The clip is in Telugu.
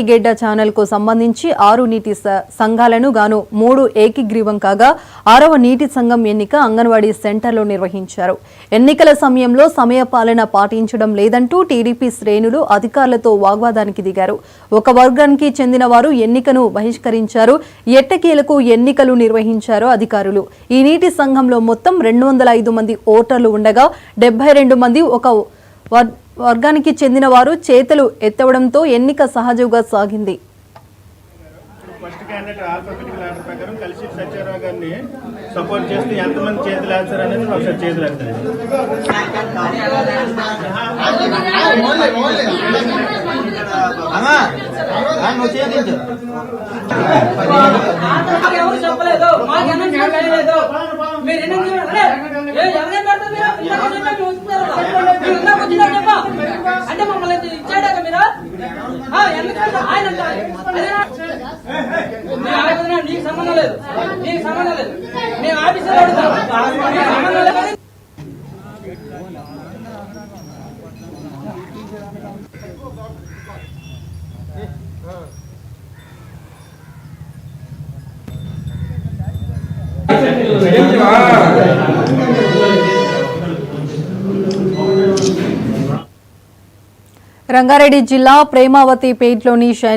గెడ్డ ఛానల్ కు సంబంధించి 6 నీటి సంఘాలను గాను 3 ఏకీగ్రీవం కాగా 6వ నీటి సంఘం ఎన్నిక అంగన్వాడీ సెంటర్లో నిర్వహించారు. ఎన్నికల సమయంలో సమయపాలన పాటించడం లేదంటూ టీడీపీ శ్రేణులు అధికారులతో వాగ్వాదానికి దిగారు. ఒక వర్గానికి చెందిన వారు ఎన్నికను బహిష్కరించారు. ఎట్టకేలకు ఎన్నికలు నిర్వహించారు అధికారులు. ఈ నీటి సంఘంలో మొత్తం 205 మంది ఓటర్లు ఉండగా 72 మంది ఒక వర్గానికి చెందిన వారు చేతులు ఎత్తవడంతో ఎన్నిక సహజంగా సాగింది. ఫస్ట్ క్యాండిడేట్ ఆల్ఫాబెటికల్ ఆర్డర్ ప్రకారం కలిసి సత్యారావు గారిని సపోర్ట్ చేస్తే ఎంతమంది చేతులు వేస్తారు అనేది ఒకసారి చేతులు వేస్తారు. అంటే మమ్మల్ని ఇచ్చాడా మీరు నీకు సంబంధం లేదు, నీకు సంబంధం లేదు. నేను ఆఫీసర్ అడుగుతాను. రంగారెడ్డి జిల్లా ప్రేమావతి పేట్లోని